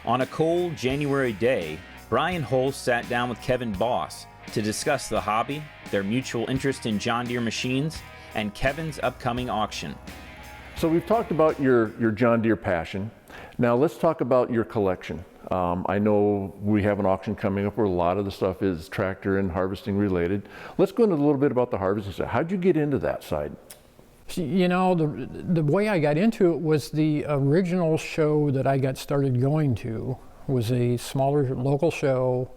On a cold January day, Brian Holst sat down with Kevin Boss to discuss the hobby, their mutual interest in John Deere machines, and Kevin's upcoming auction. So we've talked about your John Deere passion. Now let's talk about your collection. I know we have an auction coming up where a lot of the stuff is tractor and harvesting related. Let's go into a little bit about the harvesting side. How'd you get into that side? You know, the way I got into it was the original show that I got started going to was a smaller local show,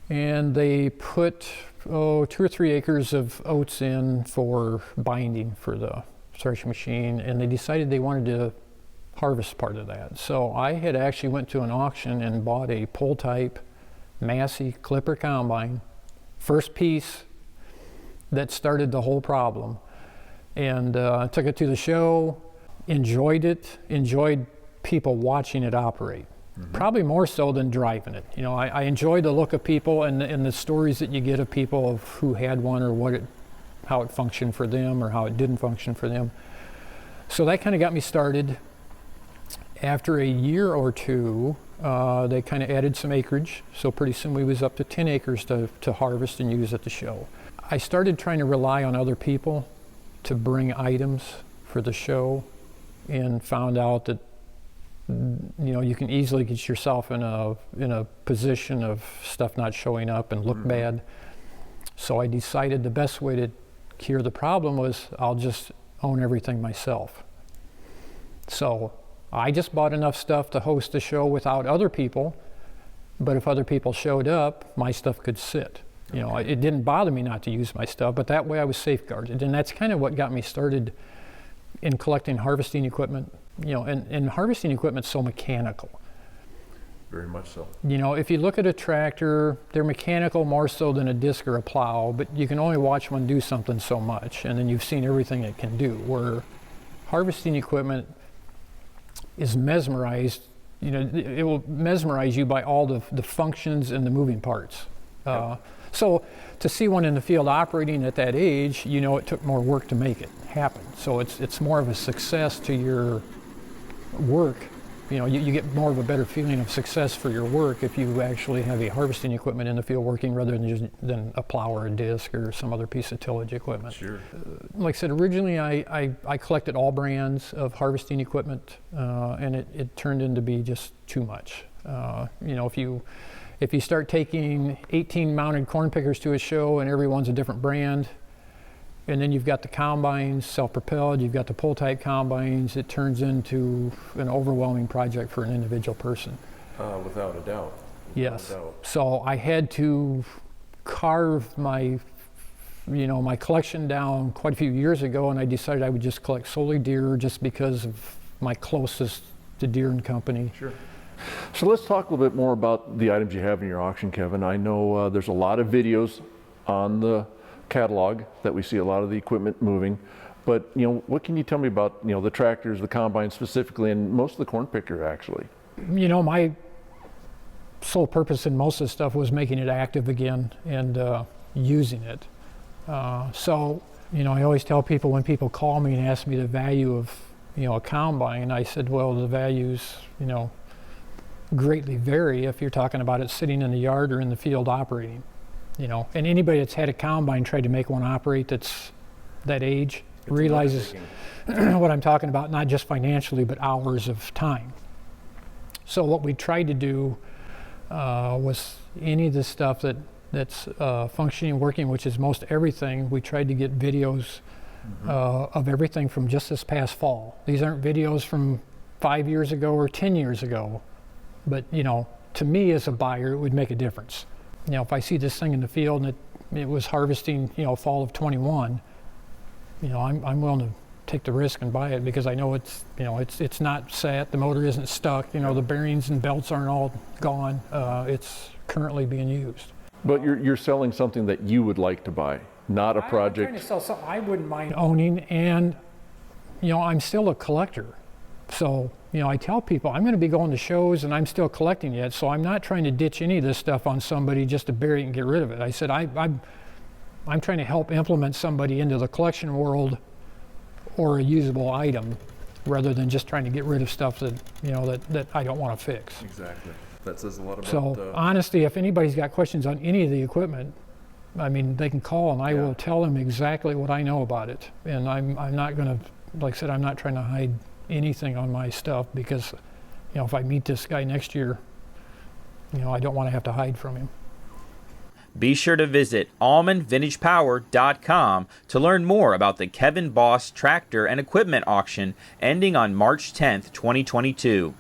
and they put 2 or 3 acres of oats in for binding for the threshing machine, and they decided they wanted to harvest part of that. So I had actually went to an auction and bought a pull type Massey Clipper combine, first piece that started the whole problem. And I took it to the show, enjoyed it, enjoyed people watching it operate. Mm-hmm. Probably more so than driving it. You know, I enjoyed the look of people and the stories that you get of people of who had one or how it functioned for them or how it didn't function for them. So that kind of got me started. After a year or two, they kind of added some acreage. So pretty soon we was up to 10 acres to harvest and use at the show. I started trying to rely on other people to bring items for the show, and found out that you can easily get yourself in a position of stuff not showing up and look bad. So I decided the best way to cure the problem was I'll just own everything myself. So I just bought enough stuff to host the show without other people, but if other people showed up, my stuff could sit. You know, it didn't bother me not to use my stuff, but that way I was safeguarded. And that's kind of what got me started in collecting harvesting equipment. You know, and harvesting equipment's so mechanical. Very much so. You know, if you look at a tractor, they're mechanical more so than a disc or a plow, but you can only watch one do something so much, and then you've seen everything it can do. Where harvesting equipment is mesmerized, you know, it will mesmerize you by all the functions and the moving parts. So to see one in the field operating at that age, you know, it took more work to make it happen. So it's more of a success to your work. You know, you get more of a better feeling of success for your work if you actually have a harvesting equipment in the field working rather than a plow or a disc or some other piece of tillage equipment. Sure. Like I said, originally I collected all brands of harvesting equipment, and it turned into be just too much. You know, if you start taking 18 mounted corn pickers to a show and everyone's a different brand, and then you've got the combines, self-propelled, you've got the pull-type combines, it turns into an overwhelming project for an individual person. Without a doubt. Yes. Without a doubt. So I had to carve my collection down quite a few years ago, and I decided I would just collect solely Deere just because of my closest to Deere and Company. Sure. So let's talk a little bit more about the items you have in your auction, Kevin. I know there's a lot of videos on the catalog that we see a lot of the equipment moving, but you know, what can you tell me about the tractors, the combines specifically, and most of the corn picker actually? You know, my sole purpose in most of the stuff was making it active again and using it. So you know, I always tell people when people call me and ask me the value of a combine, I said, well, the values greatly vary if you're talking about it sitting in the yard or in the field operating. And anybody that's had a combine tried to make one operate that's that age realizes what I'm talking about, not just financially, but hours of time. So what we tried to do was any of the stuff that's functioning, working, which is most everything, we tried to get videos of everything from just this past fall. These aren't videos from 5 years ago or 10 years ago, but to me as a buyer, it would make a difference. If I see this thing in the field and it was harvesting, fall of 21, I'm willing to take the risk and buy it because I know it's not set, the motor isn't stuck, the bearings and belts aren't all gone. It's currently being used. But you're selling something that you would like to buy, not a project. I'm trying to sell something I wouldn't mind owning, and I'm still a collector. So, I tell people I'm going to be going to shows and I'm still collecting it, so I'm not trying to ditch any of this stuff on somebody just to bury it and get rid of it. I said I'm trying to help implement somebody into the collection world or a usable item rather than just trying to get rid of stuff that, that I don't want to fix. Exactly. That says a lot about. So honestly, if anybody's got questions on any of the equipment, I mean, they can call and I will tell them exactly what I know about it. And I'm not going to, like I said, I'm not trying to hide anything on my stuff because, if I meet this guy next year, I don't want to have to hide from him. Be sure to visit AumannVintagePower.com to learn more about the Kevin Boss tractor and equipment auction ending on March 10th, 2022.